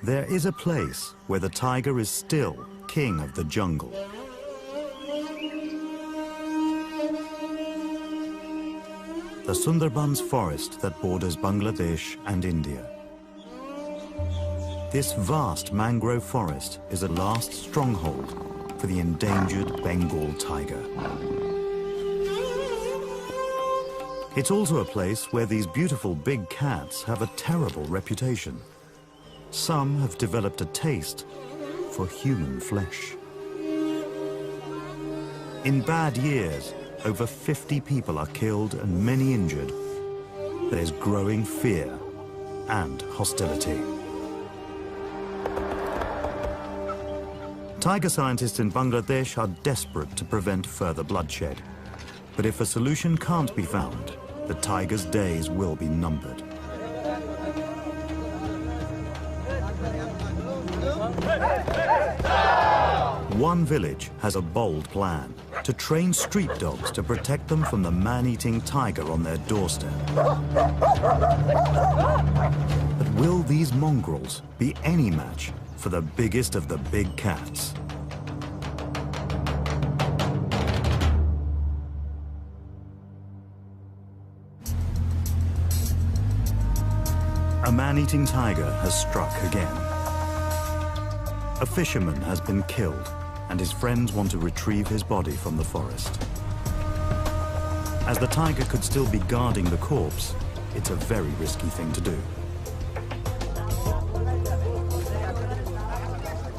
There is a place where the tiger is still king of the jungle. The Sundarbans forest that borders Bangladesh and India. This vast mangrove forest is a last stronghold for the endangered Bengal tiger. It's also a place where these beautiful big cats have a terrible reputation. Some have developed a taste for human flesh. In bad years, over 50 people are killed and many injured. There's growing fear and hostility. Tiger scientists in Bangladesh are desperate to prevent further bloodshed. But if a solution can't be found, the tiger's days will be numbered. One village has a bold plan: to train street dogs to protect them from the man-eating tiger on their doorstep. But will these mongrels be any match for the biggest of the big cats? A man-eating tiger has struck again. A fisherman has been killed, and his friends want to retrieve his body from the forest. As the tiger could still be guarding the corpse, it's a very risky thing to do.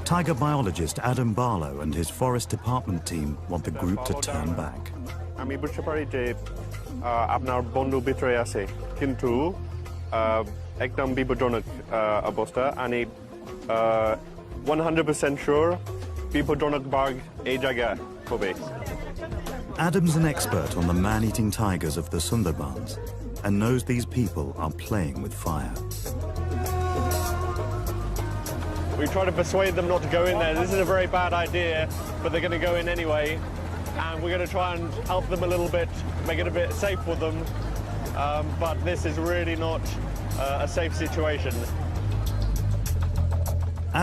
Tiger biologist Adam Barlow and his forest department team want the group to turn back. আমি বুঝতে পারি যে আপনার বন্ধু ভিতরে আছে কিন্তু একদম বিপজ্জনক অবস্থা আমি 100% sure বিপজ্জনক বাঘ এই জায়গায় হবে. Adam's an expert on the man-eating tigers of the Sundarbans and knows these people are playing with fire. We try to persuade them not to go in there. This is a very bad idea, but they're going to go in anyway. And we're going to try and help them a little bit, make it a bit safe for them. But this is really not a safe situation.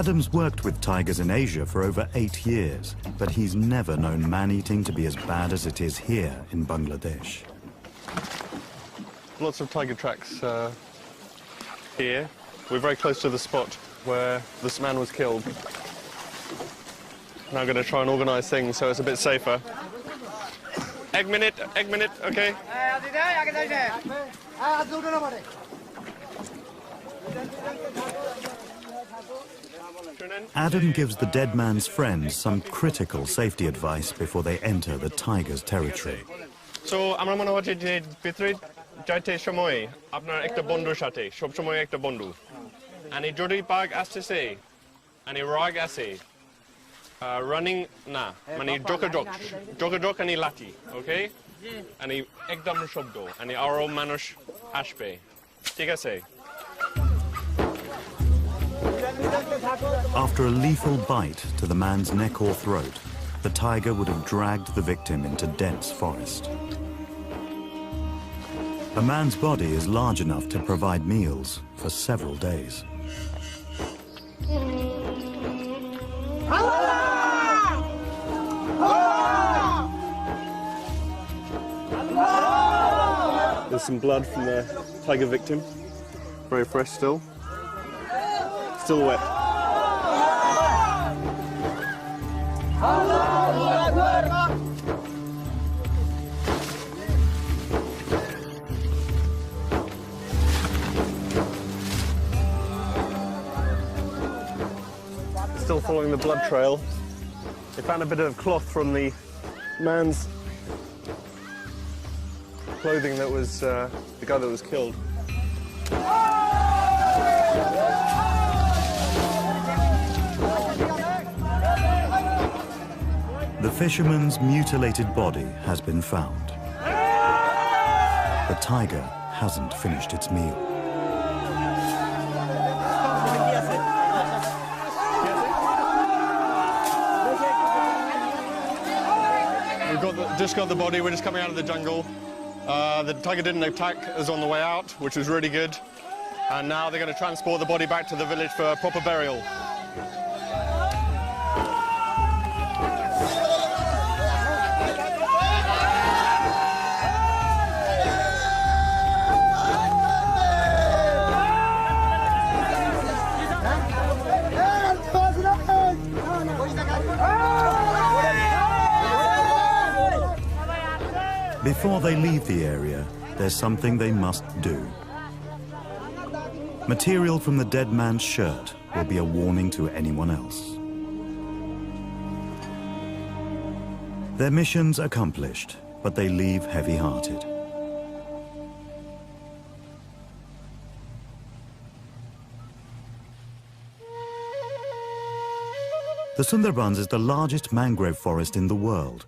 Adam's worked with tigers in Asia for over 8 years, but he's never known man-eating to be as bad as it is here in Bangladesh. Lots of tiger tracks here. We're very close to the spot where this man was killed. Now I'm going to try and organise things so it's a bit safer. Egg minute, okay? Adam gives the dead man's friends some critical safety advice before they enter the tiger's territory. So, আমরা মনে হচ্ছে যে ভিতরে যাইতে সময় আপনার একটা বন্ধুর সাথে সব সময় একটা বন্ধু आणि যদি বাঘ আসতেছে आणि রাগ আসে রানিং না মানে যোগাযোগ आणि লাঠি ওকে आणि একদম শব্দ आणि আরো মানুষ আসবে ঠিক আছে. After a lethal bite to the man's neck or throat, the tiger would have dragged the victim into dense forest. A man's body is large enough to provide meals for several days. There's some blood from the tiger victim. Very fresh still. Still wet. Still following the blood trail. They found a bit of cloth from the man's clothing that was the guy that was killed. The fisherman's mutilated body has been found. The tiger hasn't finished its meal. Just got the body, we're just coming out of the jungle. The tiger didn't attack us on the way out, which was really good. And now they're going to transport the body back to the village for proper burial. Before they leave the area, there's something they must do. Material from the dead man's shirt will be a warning to anyone else. Their mission's accomplished, but they leave heavy-hearted. The Sundarbans is the largest mangrove forest in the world.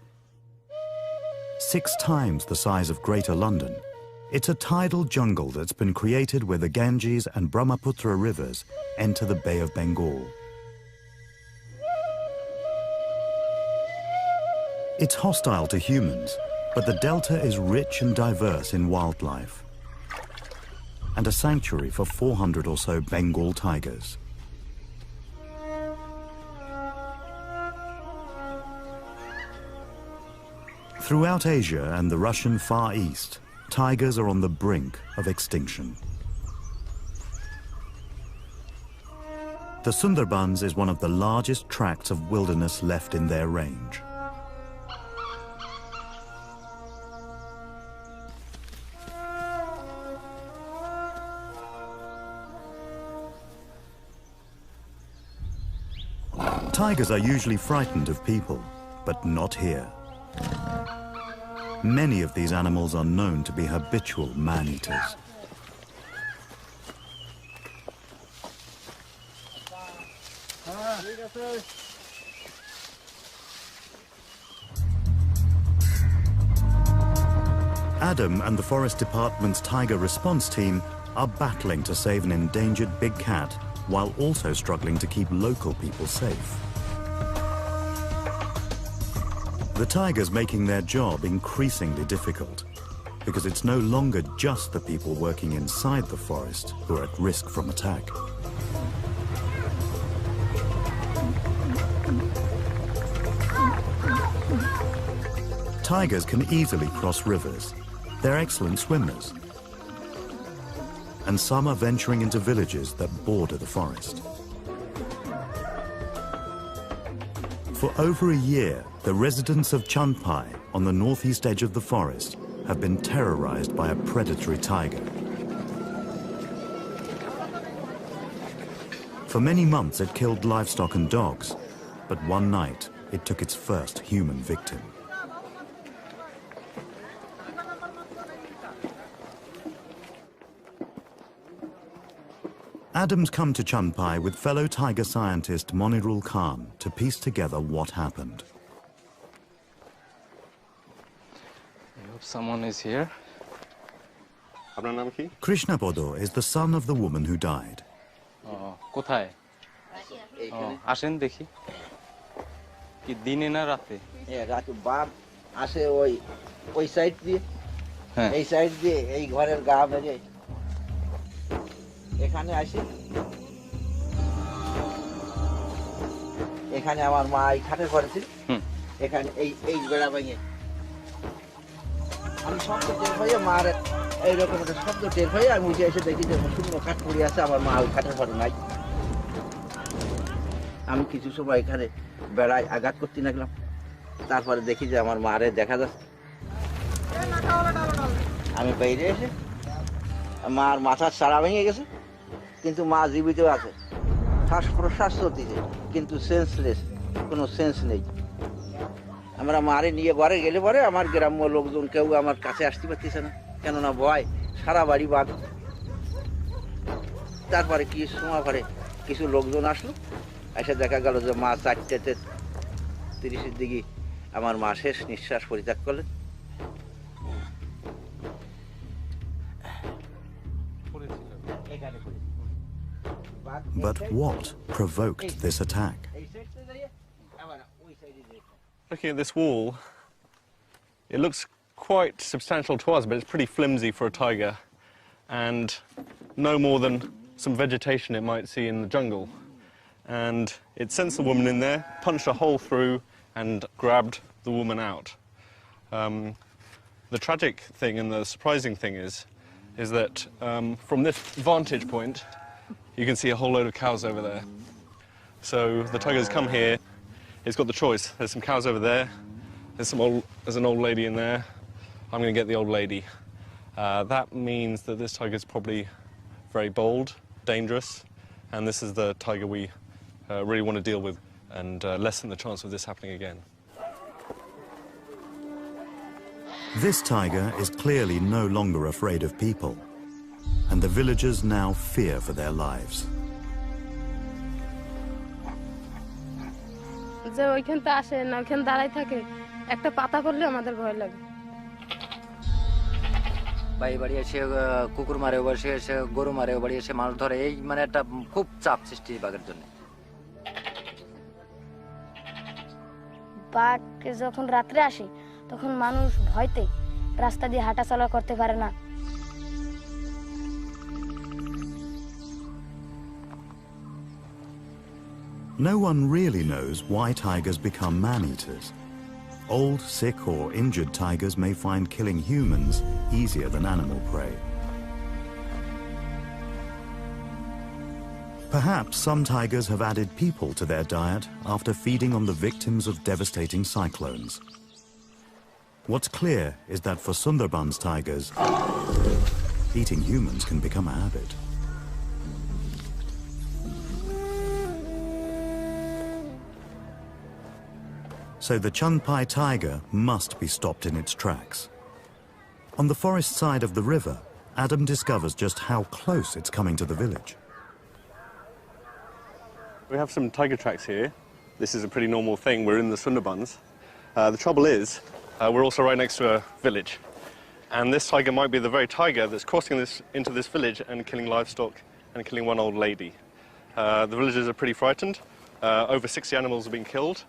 6 times the size of Greater London. It's a tidal jungle that's been created where the Ganges and Brahmaputra rivers enter the Bay of Bengal. It's hostile to humans, but the delta is rich and diverse in wildlife, and a sanctuary for 400 or so Bengal tigers. Throughout Asia and the Russian Far East, tigers are on the brink of extinction. The Sundarbans is one of the largest tracts of wilderness left in their range. Tigers are usually frightened of people, but not here. Many of these animals are known to be habitual man-eaters. Adam and the Forest Department's Tiger Response Team are battling to save an endangered big cat while also struggling to keep local people safe. The tigers making their job increasingly difficult because it's no longer just the people working inside the forest who are at risk from attack. Tigers can easily cross rivers. They're excellent swimmers. And some are venturing into villages that border the forest. For over a year, the residents of Chandpai, on the northeast edge of the forest, have been terrorized by a predatory tiger. For many months, it killed livestock and dogs, but one night, it took its first human victim. Adam's come to Chandpai with fellow tiger scientist Monirul Khan to piece together what happened. I hope someone is here. Krishna Podo is the son of the woman who died. কোথায়? আসেন দেখি। কি দিনে না রাতে? রাতে বাপ আসে ওই সাইড দিয়ে। হ্যাঁ। এই সাইড দিয়ে এই ঘরের গা বেজে এখানে আসে। এখানে আমার মা এই খাটের ঘরে ছিল। এখানে এই বেড়া ভেঙে আমি শব্দ টের পাই মার এইরকম একটা শব্দ টের পাই আমি উঠে এসে দেখি যে শূন্য কাঠ পড়ে আছে আমার মা ওই খাটের ঘরে নাই। আমি কিছু সময় এখানে বেড়ায় আঘাত করতে লাগলাম তারপরে দেখি যে আমার মারে দেখা যাচ্ছে আমি বাইরে এসে মার মাথার সারা ভেঙে গেছে কিন্তু মা জীবিত আছে শ্বাস প্রশ্বাস চলতেছে কিন্তু সেন্সলেস কোনো সেন্স নেই আমরা মারে নিয়ে ঘরে গেলে পরে আমার গ্রাম্য লোকজন কেউ আমার কাছে আসতে পারতেছে না কেননা ভয় সারা বাড়ি বাদ তারপরে কি সময় পরে কিছু লোকজন আসলো এসে দেখা গেল যে মা 4:30 দিকে আমার মা শেষ নিঃশ্বাস পরিত্যাগ করলেন But what provoked this attack? Looking at this wall, it looks quite substantial to us, but it's pretty flimsy for a tiger. And no more than some vegetation it might see in the jungle. And it sensed the woman in there, punched a hole through, and grabbed the woman out. The tragic thing and the surprising thing is that from this vantage point, you can see a whole load of cows over there. So the tiger's come here, it's got the choice. There's some cows over there, there's an old lady in there. I'm going to get the old lady. That means that this tiger's probably very bold, dangerous, and this is the tiger we really want to deal with and lessen the chance of this happening again. This tiger is clearly no longer afraid of people, and the villagers now fear for their lives. যে ওইখানতে আসে না ওইখানে দাঁড়ায় থাকে একটা পাতা পড়লে আমাদের ভয় লাগে বাড়ি বাড়ি এসে কুকুর মারে বাড়ি এসে গরু মারে বাড়ি এসে মাছ ধরে এই মানে একটা খুব চাপ সৃষ্টি বাঘের জন্য বাঘ যখন রাতে আসে তখন মানুষ ভয়তে রাস্তা দিয়ে হাঁটাচলা করতে পারে না No one really knows why tigers become man-eaters. Old, sick or injured tigers may find killing humans easier than animal prey. Perhaps some tigers have added people to their diet after feeding on the victims of devastating cyclones. What's clear is that for Sundarbans tigers, eating humans can become a habit. So the Chanpai tiger must be stopped in its tracks. On the forest side of the river, Adam discovers just how close it's coming to the village. We have some tiger tracks here. This is a pretty normal thing. We're in the Sundarbans. The trouble is, we're also right next to a village. And this tiger might be the very tiger that's crossing into this village and killing livestock and killing one old lady. The villagers are pretty frightened. Over 60 animals have been killed.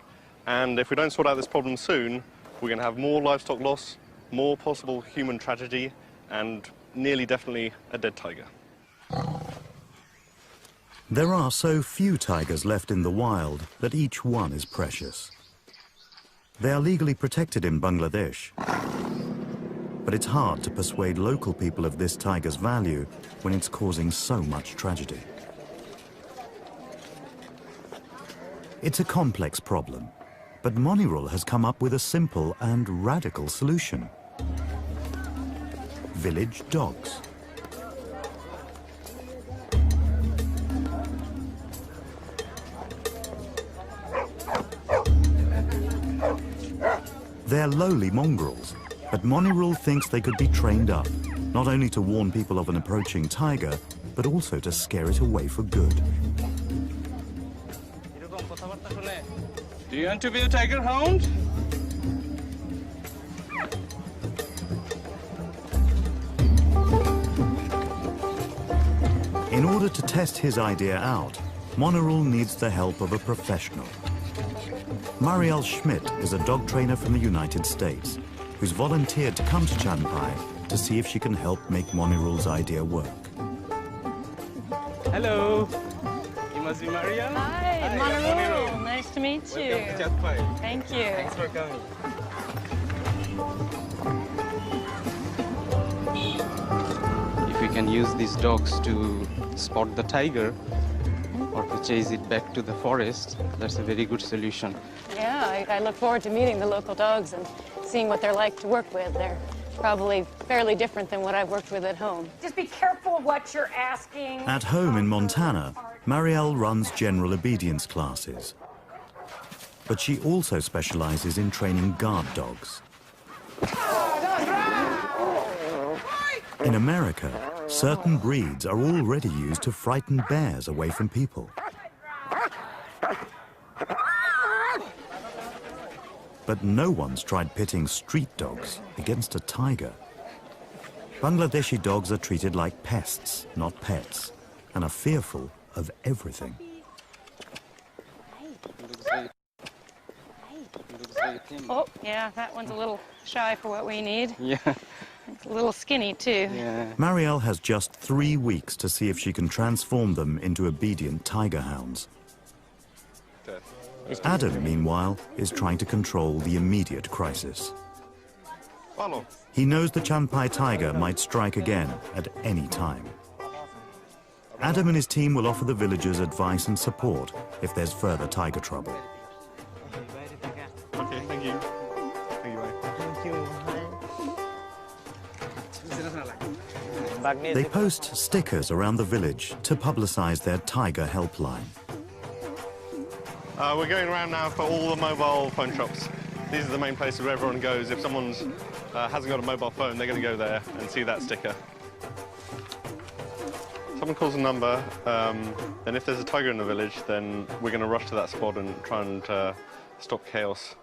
And if we don't sort out this problem soon, we're going to have more livestock loss, more possible human tragedy, and nearly definitely a dead tiger. There are so few tigers left in the wild that each one is precious. They are legally protected in Bangladesh, but it's hard to persuade local people of this tiger's value when it's causing so much tragedy. It's a complex problem. But Monirul has come up with a simple and radical solution. Village dogs. They're lowly mongrels, but Monirul thinks they could be trained up, not only to warn people of an approaching tiger, but also to scare it away for good. Do you want to be a tiger hound? In order to test his idea out, Monirul needs the help of a professional. Marielle Schmidt is a dog trainer from the United States who's volunteered to come to Chanpai to see if she can help make Monirul's idea work. Hello. You must be Marielle? Hi, Monirul. Nice to meet you. Welcome to Chanpai. Thank you. Thanks for coming. If we can use these dogs to spot the tiger or to chase it back to the forest, that's a very good solution. Yeah, I look forward to meeting the local dogs and seeing what they're like to work with. They're probably fairly different than what I've worked with at home. Just be careful of what you're asking. At home in Montana, Marielle runs general obedience classes. But she also specializes in training guard dogs. In America, certain breeds are already used to frighten bears away from people. But no one's tried pitting street dogs against a tiger. Bangladeshi dogs are treated like pests, not pets, and are fearful of everything. Oh, yeah, that one's a little shy for what we need. Yeah. A little skinny, too. Yeah. Marielle has just 3 weeks to see if she can transform them into obedient tiger hounds. Adam, meanwhile, is trying to control the immediate crisis. Follow. He knows the Chanpai tiger might strike again at any time. Adam and his team will offer the villagers advice and support if there's further tiger trouble. Okay, thank you. Thank you, bye. They post stickers around the village to publicize their tiger helpline. We're going around now for all the mobile phone shops. These are the main places where everyone goes. If someone hasn't got a mobile phone, they're going to go there and see that sticker. Someone calls a number, and if there's a tiger in the village, then we're going to rush to that spot and try and stop chaos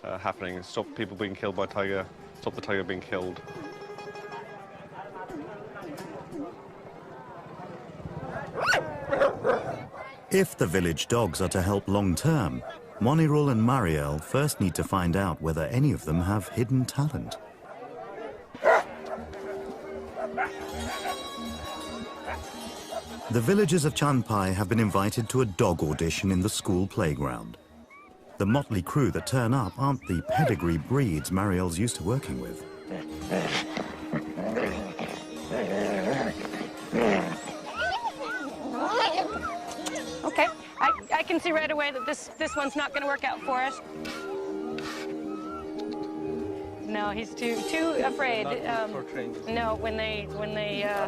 happening, stop people being killed by tiger, stop the tiger being killed. If the village dogs are to help long-term, Monirul and Marielle first need to find out whether any of them have hidden talent. The villagers of Chanpai have been invited to a dog audition in the school playground. The motley crew that turn up aren't the pedigree breeds Marielle's used to working with. Okay, I can see right away that this one's not going to work out for us. No, he's too afraid. No, when they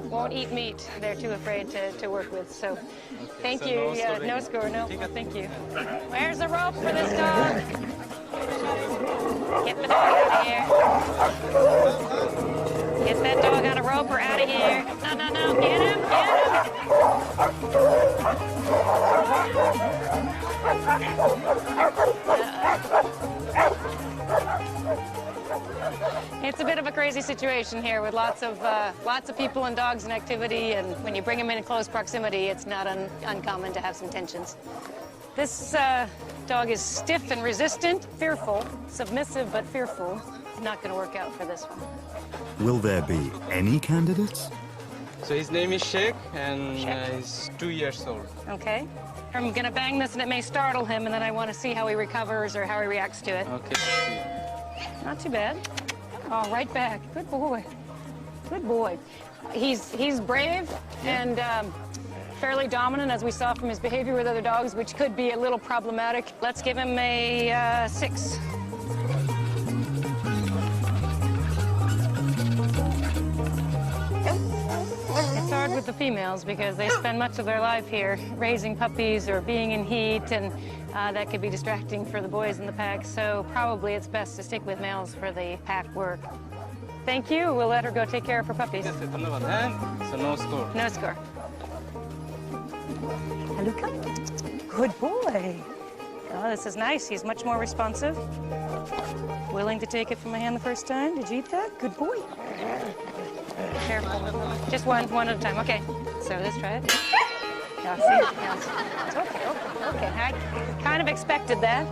won't eat meat, they're too afraid to work with. So, okay, thank you. No yeah, no score. No, thank you. Where's the rope for this dog? Get the dog out of here. Get that dog on a rope or out of here. No, no, no. Get him. Get It's a bit of a crazy situation here with lots of people and dogs and activity, and when you bring them in close proximity, it's not uncommon to have some tensions. This dog is stiff and resistant, fearful, submissive but fearful. Not going to work out for this one. Will there be any candidates? So his name is Sheikh, and he's 2 years old. Okay. I'm going to bang this, and it may startle him, and then I want to see how he recovers or how he reacts to it. Okay. Not too bad. Oh, right back. Good boy. Good boy. He's brave and fairly dominant, as we saw from his behavior with other dogs, which could be a little problematic. Let's give him a 6. It's hard with the females because they spend much of their life here raising puppies or being in heat, and that could be distracting for the boys in the pack, so probably it's best to stick with males for the pack work. Thank you. We'll let her go take care of her puppies. So no score. No score. Aluka? Good boy. Oh, this is nice. He's much more responsive. Willing to take it from my hand the first time. Did you eat that? Good boy. Careful. Just one at a time. Okay. So let's try it. Yeah, see? Yeah. It's okay. Okay. I kind of expected that.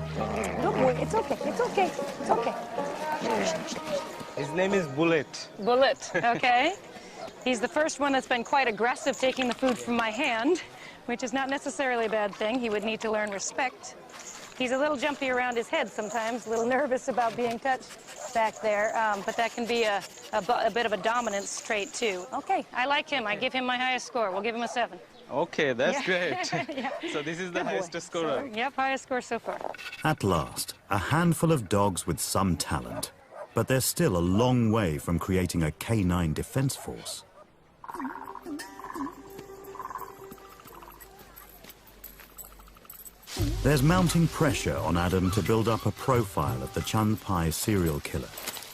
Good boy. It's okay. It's okay. It's okay. His name is Bullet. Bullet. Okay. He's the first one that's been quite aggressive taking the food from my hand, which is not necessarily a bad thing. He would need to learn respect. He's a little jumpy around his head sometimes, a little nervous about being touched back there, but that can be a bit of a dominance trait too. Okay, I like him. I give him my highest score. We'll give him a 7. Okay, that's great. Yeah. So this is the highest scorer. So, yep, highest score so far. At last, a handful of dogs with some talent. But they're still a long way from creating a canine defense force. There's mounting pressure on Adam to build up a profile of the Chanpai serial killer,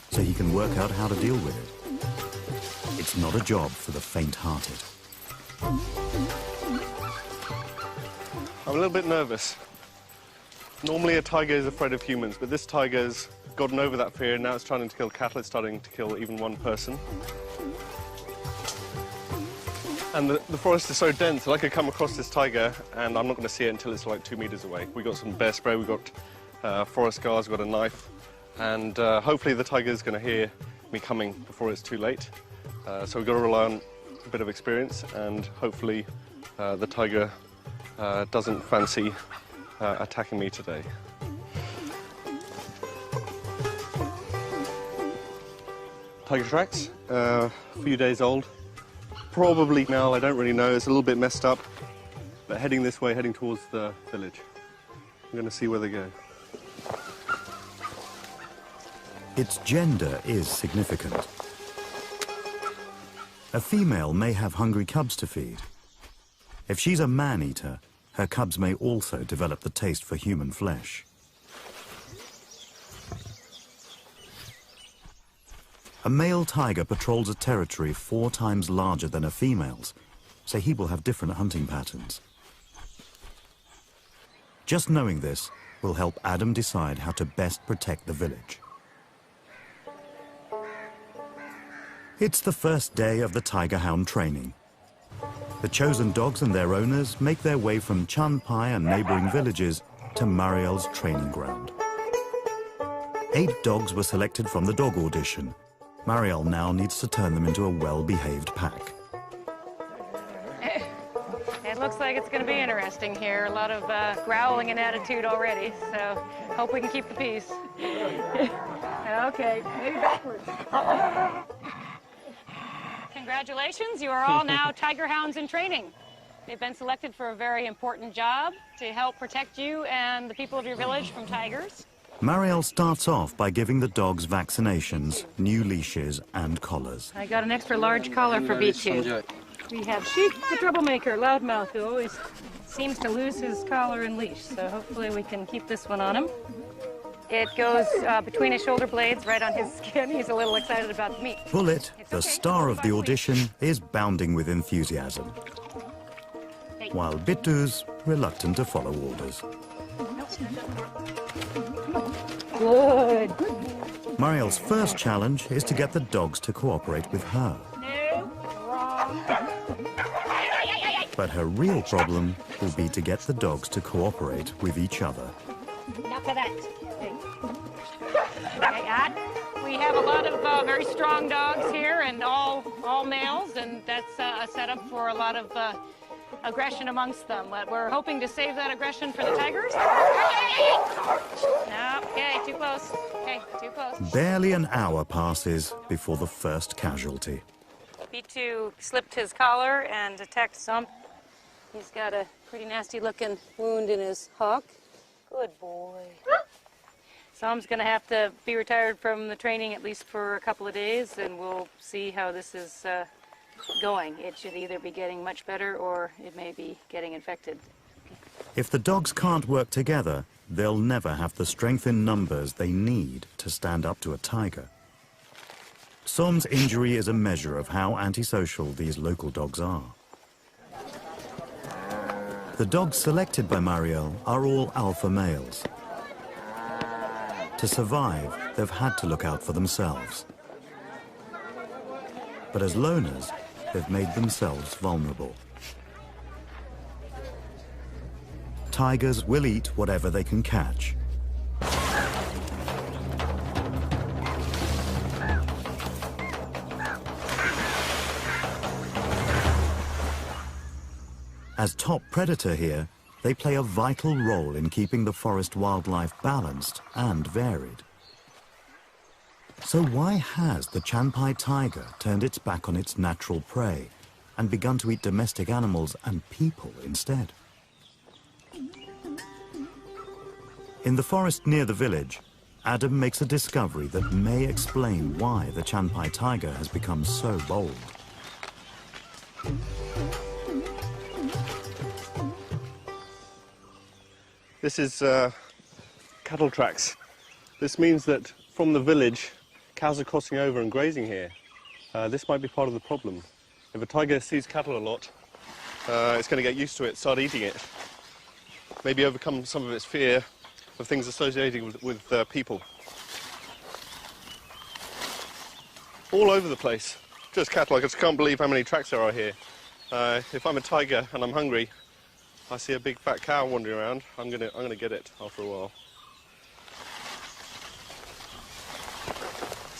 so he can work out how to deal with it. It's not a job for the faint-hearted. I'm a little bit nervous. Normally a tiger is afraid of humans, but this tiger's gotten over that fear, and now it's trying to kill cattle. It's starting to kill even one person. And the forest is so dense that I could come across this tiger and I'm not going to see it until it's like 2 meters away. We got some bear spray, we got forest guards, we got a knife, and hopefully the tiger is going to hear me coming before it's too late. So we've got to rely on a bit of experience, and hopefully the tiger doesn't fancy attacking me today. Tiger tracks, a few days old. Probably now, I don't really know, it's a little bit messed up, but heading this way, heading towards the village. I'm going to see where they go. Its gender is significant. A female may have hungry cubs to feed. If she's a man-eater, her cubs may also develop the taste for human flesh. A male tiger patrols a territory 4 times larger than a female's, so he will have different hunting patterns. Just knowing this will help Adam decide how to best protect the village. It's the first day of the tiger hound training. The chosen dogs and their owners make their way from Chanpai and neighboring villages to Mariel's training ground. 8 dogs were selected from the dog audition. Mariel now needs to turn them into a well-behaved pack. It looks like it's going to be interesting here. A lot of growling and attitude already, so hope we can keep the peace. Okay, maybe backwards. Congratulations, you are all now tiger hounds in training. They've been selected for a very important job to help protect you and the people of your village from tigers. Mariel starts off by giving the dogs vaccinations, new leashes and collars. I got an extra large collar for B2. We have Sheik, the troublemaker, loudmouth, who always seems to lose his collar and leash, so hopefully we can keep this one on him. It goes between his shoulder blades, right on his skin. He's a little excited about the meat. Bullet, the star of the audition, is bounding with enthusiasm, while Bittu's reluctant to follow orders. Good. Mariel's first challenge is to get the dogs to cooperate with her. But her real problem will be to get the dogs to cooperate with each other. Enough of that. We have a lot of very strong dogs here, and all males, and that's a setup for a lot of aggression amongst them. But we're hoping to save that aggression for the tigers. No, okay, too close. Okay, too close. Barely an hour passes before the first casualty. B2 slipped his collar and attacked Sump. He's got a pretty nasty-looking wound in his hock. Good boy. Sam's going to have to be retired from the training at least for a couple of days, and we'll see how this is going. It should either be getting much better or it may be getting infected. If the dogs can't work together, they'll never have the strength in numbers they need to stand up to a tiger. Som's injury is a measure of how antisocial these local dogs are. The dogs selected by Mariel are all alpha males. To survive, they've had to look out for themselves. But as loners, they've made themselves vulnerable. Tigers will eat whatever they can catch. As top predator here, they play a vital role in keeping the forest wildlife balanced and varied. So why has the Chanpai tiger turned its back on its natural prey and begun to eat domestic animals and people instead? In the forest near the village, Adam makes a discovery that may explain why the Chanpai tiger has become so bold. This is cattle tracks. This means that from the village, cows are crossing over and grazing here. This might be part of the problem. If a tiger sees cattle a lot, it's going to get used to it, start eating it. Maybe overcome some of its fear of things associated with people. All over the place, just cattle. I just can't believe how many tracks there are here. If I'm a tiger and I'm hungry, I see a big fat cow wandering around, I'm gonna get it after a while.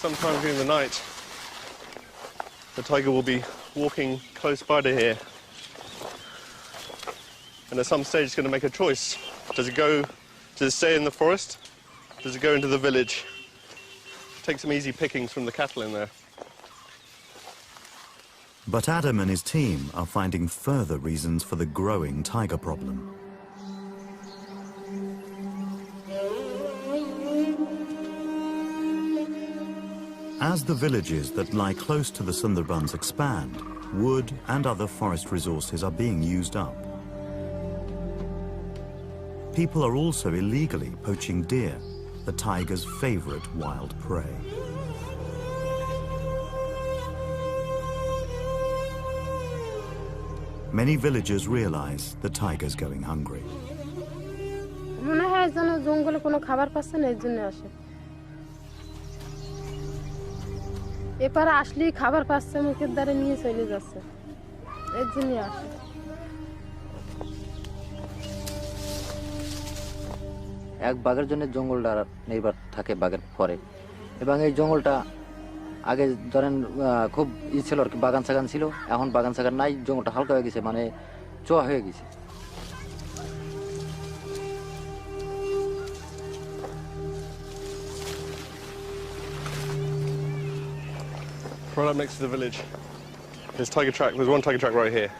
sometime during the night, the tiger will be walking close by to here. And at some stage it's going to make a choice. Does it stay in the forest? Does it go into the village? Take some easy pickings from the cattle in there. But Adam and his team are finding further reasons for the growing tiger problem. As the villages that lie close to the Sundarbans expand, wood and other forest resources are being used up. People are also illegally poaching deer, the tiger's favorite wild prey. Many villagers realize the tiger's going hungry. মনে হয় যেন জঙ্গলে কোনো খাবার পাচ্ছে না এর জন্য আসে এপারে আসলেই খাবার পাচ্ছে মুখের দ্বারে নিয়ে চলে যাচ্ছে এর জন্য আসে এক বাঘের জন্য জঙ্গলটা নির্ভর থাকে বাঘের পরে এবং এই জঙ্গলটা আগে ধরেন খুব ছিল আর কি বাগান সাগান ছিল এখন বাগান সাগান নাই জঙ্গলটা হালকা হয়ে গেছে মানে চোয়া হয়ে গেছে Right up next to the village, there's tiger track. There's one tiger track right here.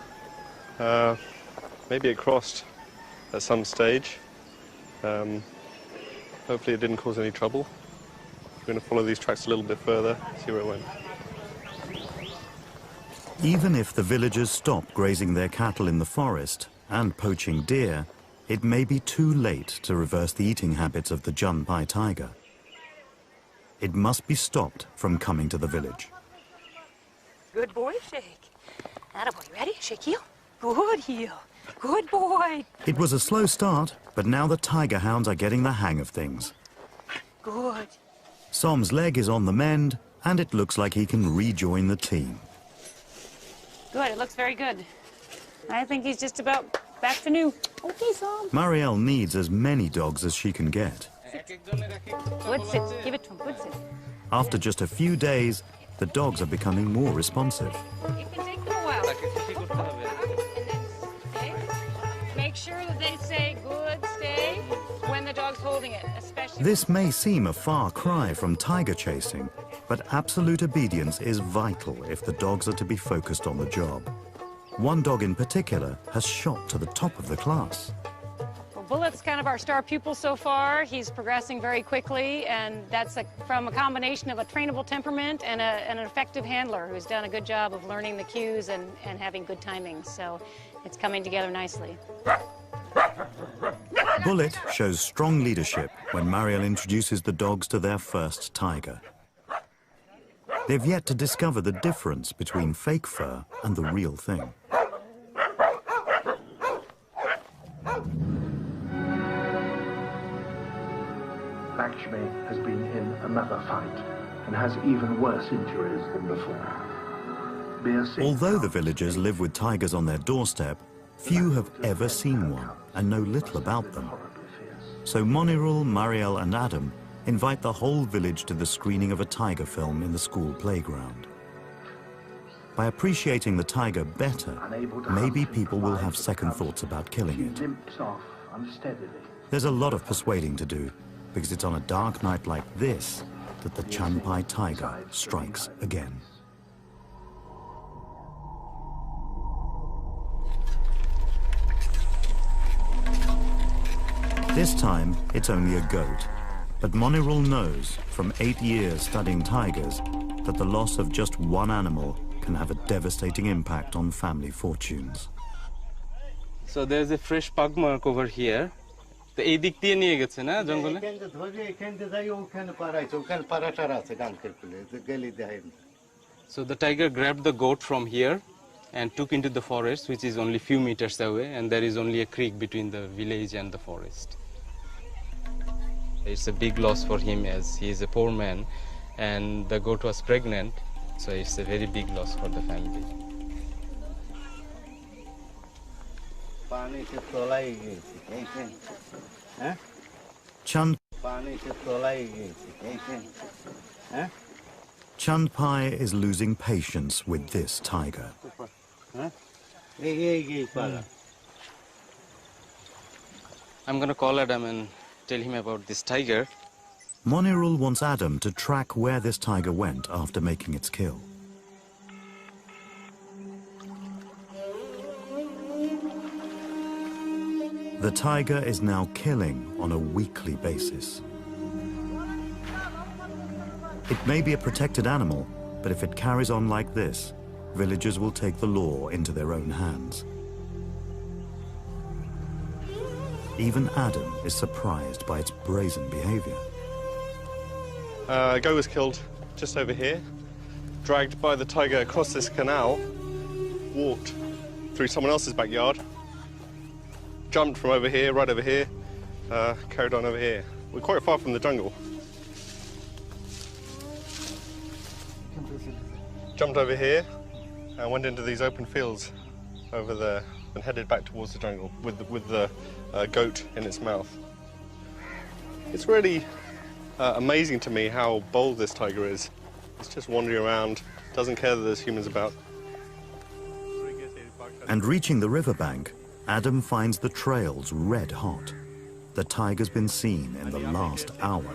Maybe it crossed at some stage. Hopefully it didn't cause any trouble. We're going to follow these tracks a little bit further, see where it went. Even if the villagers stop grazing their cattle in the forest and poaching deer, it may be too late to reverse the eating habits of the Junpai tiger. It must be stopped from coming to the village. Good boy, Shake. Attaboy, you ready? Shake heel. Good heel. Good boy. It was a slow start, but now the tiger hounds are getting the hang of things. Good. Som's leg is on the mend, and it looks like he can rejoin the team. Good, it looks very good. I think he's just about back to new. Okay, Som. Marielle needs as many dogs as she can get. Good sit. Give it to him. Good sit. After just a few days, the dogs are becoming more responsive. It can take them a while. Okay. Make sure that they say good, stay, when the dog's holding it, especially... This may seem a far cry from tiger chasing, but absolute obedience is vital if the dogs are to be focused on the job. One dog in particular has shot to the top of the class. Well, Bullet's kind of our star pupil so far. He's progressing very quickly, and that's from a combination of a trainable temperament and an effective handler who's done a good job of learning the cues and having good timing. So it's coming together nicely. Bullet shows strong leadership when Marielle introduces the dogs to their first tiger. They've yet to discover the difference between fake fur and the real thing. Lakshmi has been in another fight and has even worse injuries than before. Although the villagers live with tigers on their doorstep, few have ever seen one and know little about them. So Monirul, Marielle and Adam invite the whole village to the screening of a tiger film in the school playground. By appreciating the tiger better, maybe people will have second thoughts about killing it. There's a lot of persuading to do, because it's on a dark night like this that the Junpai tiger strikes again. This time, it's only a goat. But Monirul knows, from 8 years studying tigers, that the loss of just one animal can have a devastating impact on family fortunes. So there's a fresh pug mark over here. The edik diye niye geche na jongole? So the tiger grabbed the goat from here and took into the forest, which is only few meters away, and there is only a creek between the village and the forest. It's a big loss for him as he is a poor man and the goat was pregnant, so it's a very big loss for the family. Chandpai is losing patience with this tiger. I'm going to call Adam and tell him about this tiger. Monirul wants Adam to track where this tiger went after making its kill. The tiger is now killing on a weekly basis. It may be a protected animal, but if it carries on like this, villagers will take the law into their own hands. Even Adam is surprised by its brazen behavior. A goat was killed just over here, dragged by the tiger across this canal, walked through someone else's backyard, jumped from over here, right over here, carried on over here. We're quite far from the jungle. Jumped over here and went into these open fields over there and headed back towards the jungle with the goat in its mouth. It's really amazing to me how bold this tiger is. It's just wandering around, doesn't care that there's humans about. And reaching the riverbank, Adam finds the trails red hot. The tiger's been seen in the last hour.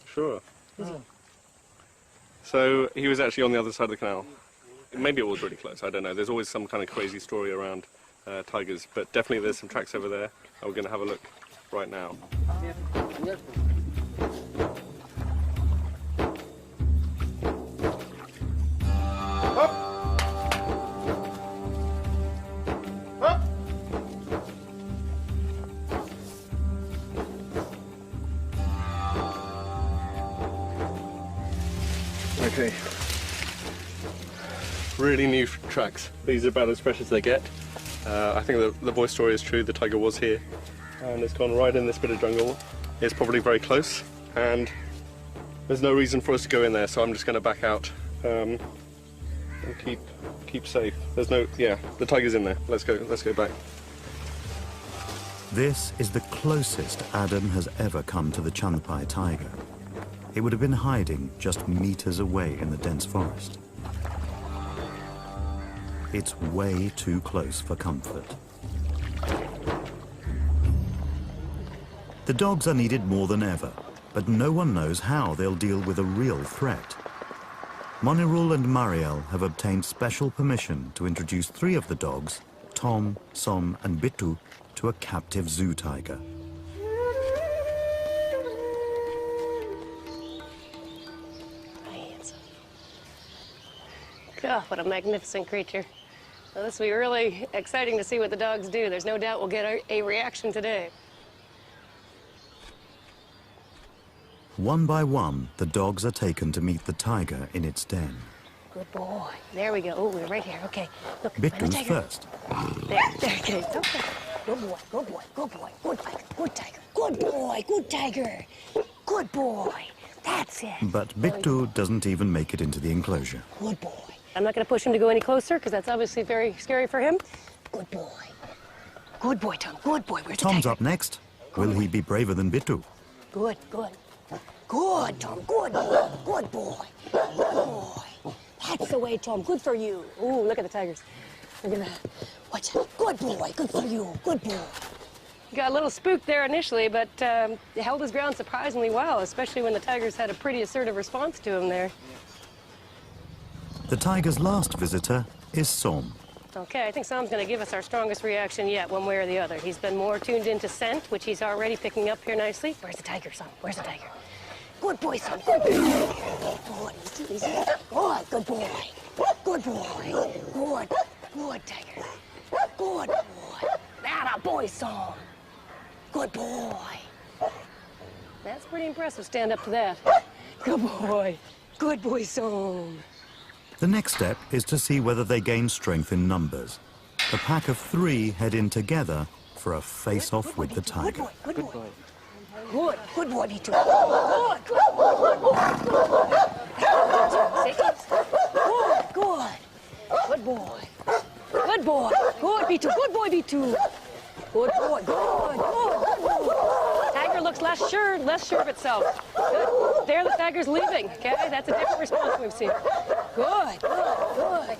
Sure. So he was actually on the other side of the canal. Maybe it was really close, I don't know. There's always some kind of crazy story around tigers, but definitely there's some tracks over there. And we're going to have a look right now. Okay. Really new tracks. These are about as fresh as they get. I think the voice story is true. The tiger was here and it's gone right in this bit of jungle. It's probably very close and there's no reason for us to go in there, so I'm just going to back out and keep safe. There's no, yeah, the tiger's in there. Let's go back. This is the closest Adam has ever come to the Chandpai tiger. It would have been hiding just meters away in the dense forest. It's way too close for comfort. The dogs are needed more than ever, but no one knows how they'll deal with a real threat. Monirul and Mariel have obtained special permission to introduce 3 of the dogs, Tom, Som and Bittu, to a captive zoo tiger. Oh, what a magnificent creature. Well, this will be really exciting to see what the dogs do. There's no doubt we'll get a reaction today. One by one, the dogs are taken to meet the tiger in its den. Good boy. There we go. Oh, we're right here. Okay. Look, Bittu's first. There, okay. Okay. Good boy, good boy, good boy, good tiger, good tiger, good boy, good tiger, good boy. That's it. But Bittu doesn't even make it into the enclosure. Good boy. I'm not going to push him to go any closer because that's obviously very scary for him. Good boy. Good boy, Tom. Good boy. Where's the Tom's tiger? up next. Will he be braver than Bittu? Good, good. Good, Tom. Good boy. Good boy. Good boy. That's the way, Tom. Good for you. Ooh, look at the tigers. Look at that. Watch out. Good boy. Good for you. Good boy. Got a little spooked there initially, but held his ground surprisingly well, especially when the tigers had a pretty assertive response to him there. The tiger's last visitor is Som. Okay, I think Sam's going to give us our strongest reaction yet, one way or the other. He's been more tuned into scent, which he's already picking up here nicely. Where's the tiger, Sam? Where's the tiger? Good boy, Sam. Good boy. Good. Good. Good boy. Good boy. Good. Good, tiger. Good boy. That a boy, Sam. Good boy. That's pretty impressive. Stand up to that. Good boy. Good boy, Sam. The next step is to see whether they gain strength in numbers. The pack of 3 head in together for a face-off with the tiger. Good boy. Good boy, me too. Good. Sit. Good, good. Good boy. Good boy. Good, B2. Good boy, B2. Good boy. Good, good, good boy. Tiger looks less sure of itself. Good. There, the tiger's leaving. Okay, that's a different response we've seen. Good, good, good,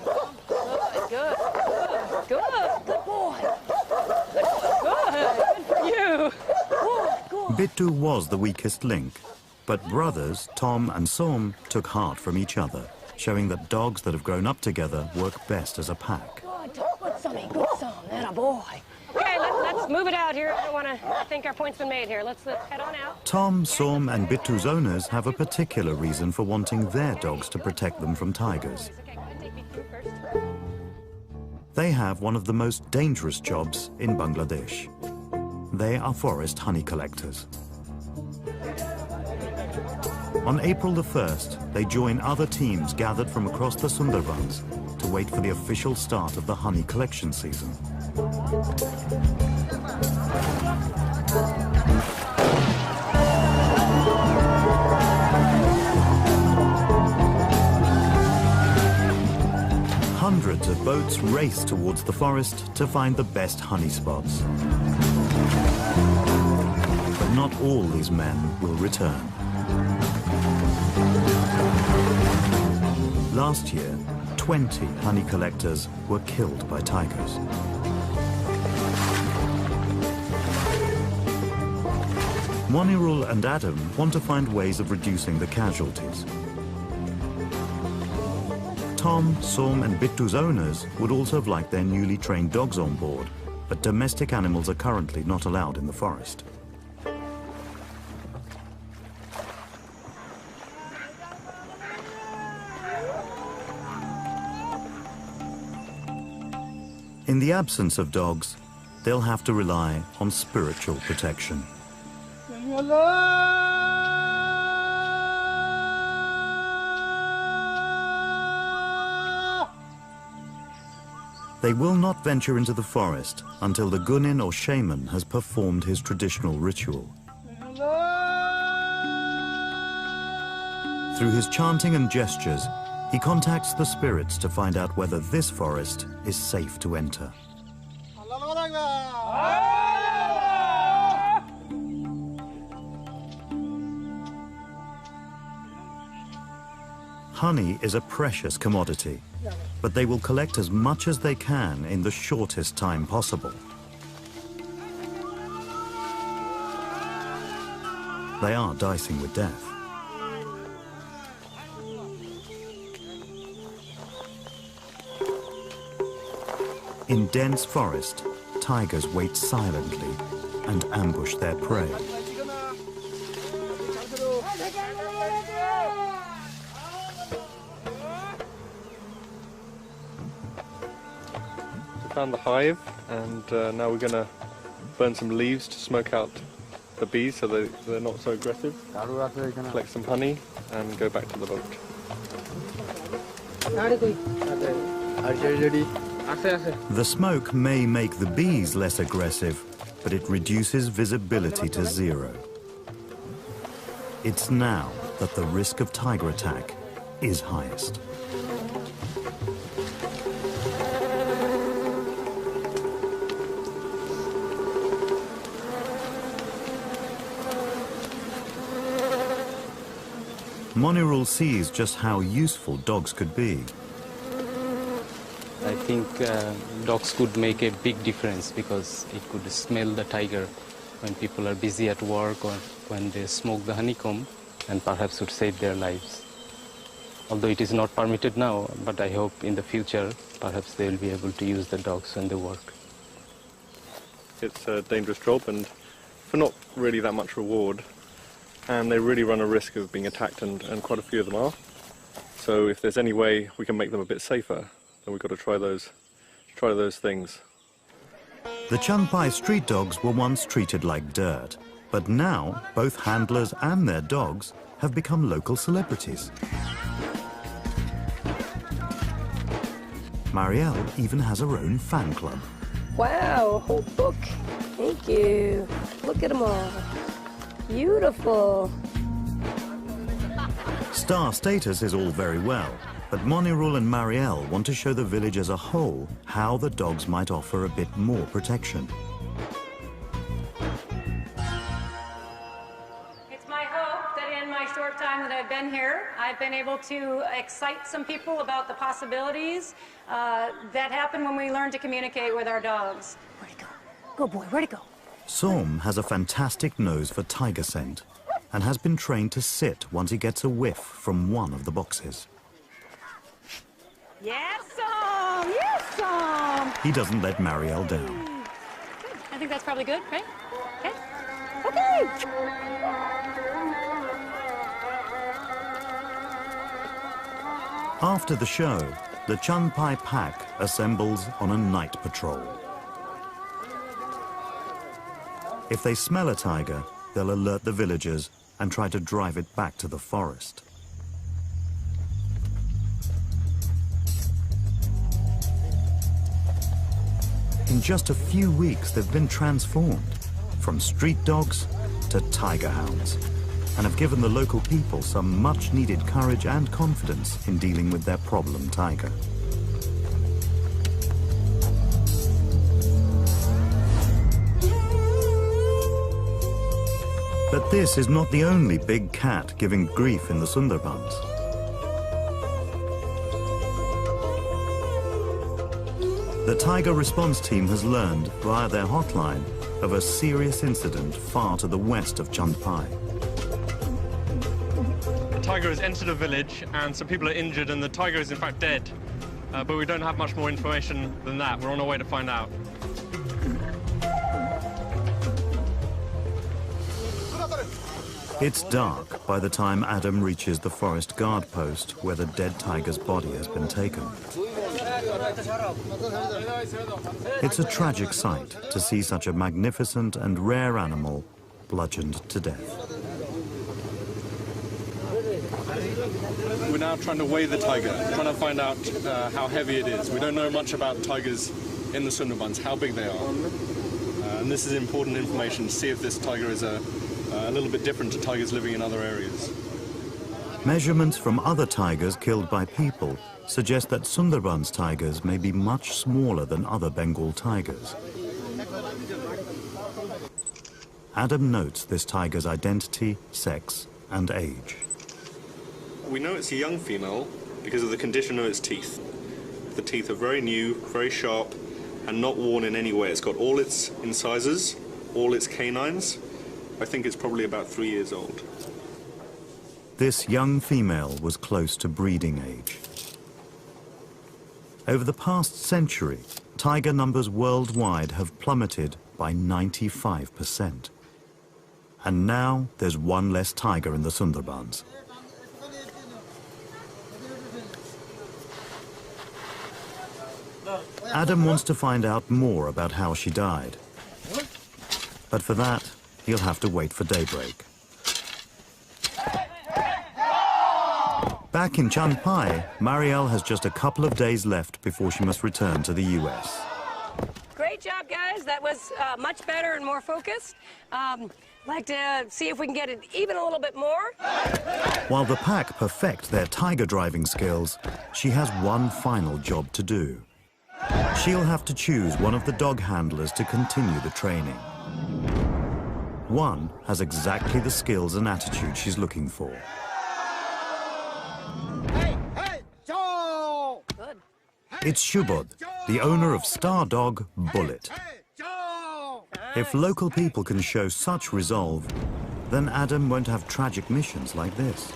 good, good, good, good, good boy. Good, good for you. Good, good. Bittu was the weakest link, but brothers Tom and Som took heart from each other, showing that dogs that have grown up together work best as a pack. Good, Sonny. Good son. That a boy. Okay, let's move it out here. I think our point's been made here. Let's head on out. Tom, Som and Bittu's owners have a particular reason for wanting their dogs to protect them from tigers. They have one of the most dangerous jobs in Bangladesh. They are forest honey collectors. On April the 1st, they join other teams gathered from across the Sundarbans to wait for the official start of the honey collection season. Hundreds of boats race towards the forest to find the best honey spots. But not all these men will return. Last year, 20 honey collectors were killed by tigers. Monirul and Adam want to find ways of reducing the casualties. Tom, Som and Bittu's owners would also have liked their newly trained dogs on board, but domestic animals are currently not allowed in the forest. In the absence of dogs, they'll have to rely on spiritual protection. They will not venture into the forest until the Gunin or shaman has performed his traditional ritual. Through his chanting and gestures, he contacts the spirits to find out whether this forest is safe to enter. Honey is a precious commodity, but they will collect as much as they can in the shortest time possible. They are dicing with death. In dense forest, tigers wait silently and ambush their prey. We found the hive, and now we're going to burn some leaves to smoke out the bees so they're not so aggressive. Collect some honey and go back to the boat. The smoke may make the bees less aggressive, but it reduces visibility to zero. It's now that the risk of tiger attack is highest. Monirul sees just how useful dogs could be. I think dogs could make a big difference because it could smell the tiger when people are busy at work or when they smoke the honeycomb, and perhaps would save their lives. Although it is not permitted now, but I hope in the future perhaps they will be able to use the dogs when they work. It's a dangerous job and for not really that much reward, and they really run a risk of being attacked, and quite a few of them are. So if there's any way we can make them a bit safer, then we've got to try those things. The Changpai street dogs were once treated like dirt, but now both handlers and their dogs have become local celebrities. Marielle even has her own fan club. Wow, a whole book. Thank you. Look at them all. Beautiful. Star status is all very well, but Monirul and Marielle want to show the village as a whole how the dogs might offer a bit more protection. It's my hope that in my short time that I've been here, I've been able to excite some people about the possibilities that happen when we learn to communicate with our dogs. Where'd he go? Good boy, where'd he go? Som has a fantastic nose for tiger scent and has been trained to sit once he gets a whiff from one of the boxes. Yes, Sam! Yes, Sam! He doesn't let Marielle down. Good. I think that's probably good, right? Okay. Okay! After the show, the Chunpai pack assembles on a night patrol. If they smell a tiger, they'll alert the villagers and try to drive it back to the forest. In just a few weeks, they've been transformed from street dogs to tiger hounds and have given the local people some much-needed courage and confidence in dealing with their problem tiger. But this is not the only big cat giving grief in the Sundarbans. The tiger response team has learned via their hotline of a serious incident far to the west of Chunpai. A tiger has entered a village and some people are injured and the tiger is in fact dead. But we don't have much more information than that. We're on our way to find out. It's dark by the time Adam reaches the forest guard post where the dead tiger's body has been taken. It's a tragic sight to see such a magnificent and rare animal bludgeoned to death. We're now trying to weigh the tiger, trying to find out how heavy it is. We don't know much about tigers in the Sundarbans, how big they are. And this is important information to see if this tiger is a little bit different to tigers living in other areas. Measurements from other tigers killed by people suggest that Sundarbans tigers may be much smaller than other Bengal tigers. Adam notes this tiger's identity, sex, and age. We know it's a young female because of the condition of its teeth. The teeth are very new, very sharp, and not worn in any way. It's got all its incisors, all its canines. I think it's probably about 3 years old. This young female was close to breeding age. Over the past century, tiger numbers worldwide have plummeted by 95%. And now there's one less tiger in the Sundarbans. Adam wants to find out more about how she died. But for that, he'll have to wait for daybreak. Back in Chunpai, Marielle has just a couple of days left before she must return to the US. Great job, guys. That was much better and more focused. Like to see if we can get it even a little bit more. While the pack perfect their tiger driving skills, she has one final job to do. She'll have to choose one of the dog handlers to continue the training. One has exactly the skills and attitude she's looking for. Good. It's Shubod, the owner of star dog Bullet. If local people can show such resolve, then Adam won't have tragic missions like this.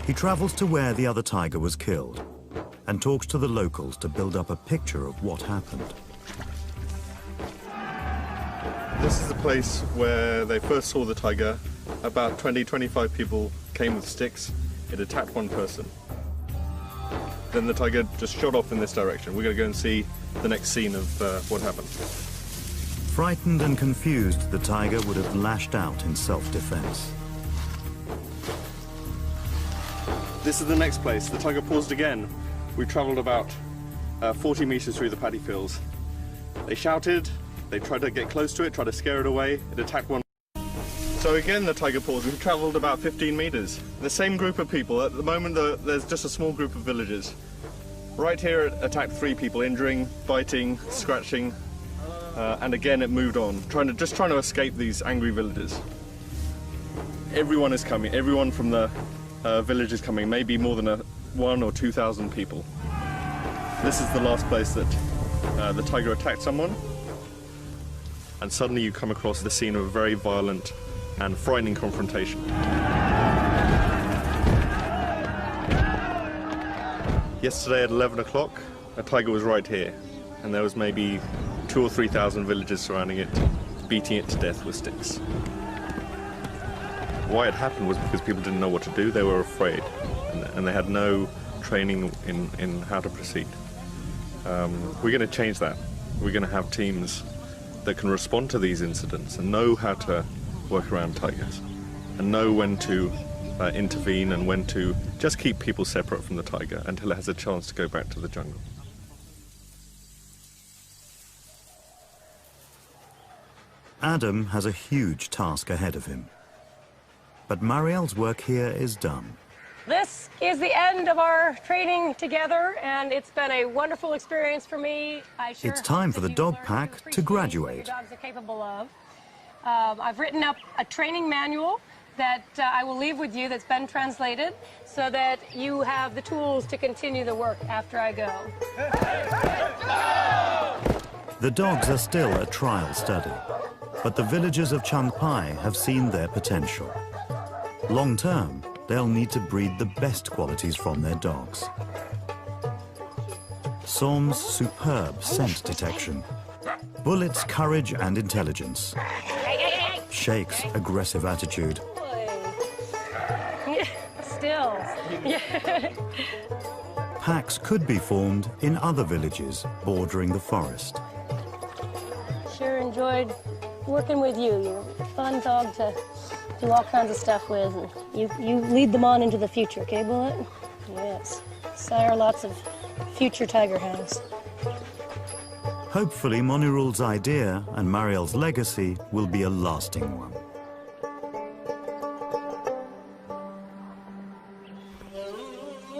He travels to where the other tiger was killed and talks to the locals to build up a picture of what happened. This is the place where they first saw the tiger. About 20-25 people came with sticks. It attacked one person. Then the tiger just shot off in this direction. We're going to go and see the next scene of what happened. Frightened and confused, the tiger would have lashed out in self-defense. This is the next place. The tiger paused again. We traveled about 40 meters through the paddy fields. They shouted, they tried to get close to it, tried to scare it away. It attacked one. So again, the tiger pause, we've travelled about 15 metres. The same group of people. At the moment, there's just a small group of villagers. Right here, it attacked 3 people, injuring, biting, scratching, and again it moved on, just trying to escape these angry villagers. Everyone is coming, everyone from the village is coming, maybe more than 1,000 or 2,000 people. This is the last place that the tiger attacked someone, and suddenly you come across the scene of a very violent and frightening confrontation. Yesterday at 11 o'clock, a tiger was right here, and there was maybe 2,000 or 3,000 villagers surrounding it, beating it to death with sticks. Why it happened was because people didn't know what to do, they were afraid, and they had no training in how to proceed. We're going to change that. We're going to have teams that can respond to these incidents and know how to work around tigers, and know when to intervene and when to just keep people separate from the tiger until it has a chance to go back to the jungle. Adam has a huge task ahead of him. But Marielle's work here is done. This is the end of our training together, and it's been a wonderful experience for me. It's time for the dog pack to graduate. Dogs are capable of. I've written up a training manual that I will leave with you that's been translated so that you have the tools to continue the work after I go. The dogs are still a trial study, but the villagers of Chandpai have seen their potential. Long term, they'll need to breed the best qualities from their dogs. Som's superb scent detection, Bullet's courage and intelligence, Shake's aggressive attitude, Still. Packs could be formed in other villages bordering the forest. Sure enjoyed working with you. You're a fun dog to do all kinds of stuff with. And you lead them on into the future, okay, Bullet? Yes. Sire lots of future tiger hounds. Hopefully Monirul's idea and Marielle's legacy will be a lasting one.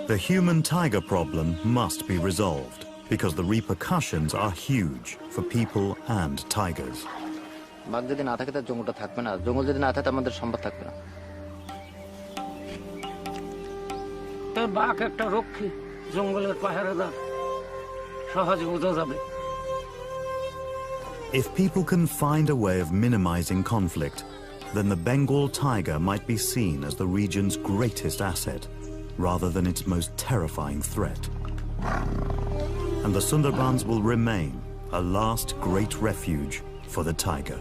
The human tiger problem must be resolved because the repercussions are huge for people and tigers. বাঘ যদি না থাকে তার জঙ্গলটা থাকবে না, জঙ্গল যদি না থাকে তার আমাদের সম্পদ থাকবে না। তাই বাঘ একটা রক্ষী, জঙ্গলের পাহারাদার, সহজে বোঝা যাবে। If people can find a way of minimizing conflict, then the Bengal tiger might be seen as the region's greatest asset, rather than its most terrifying threat. And the Sundarbans will remain a last great refuge for the tiger.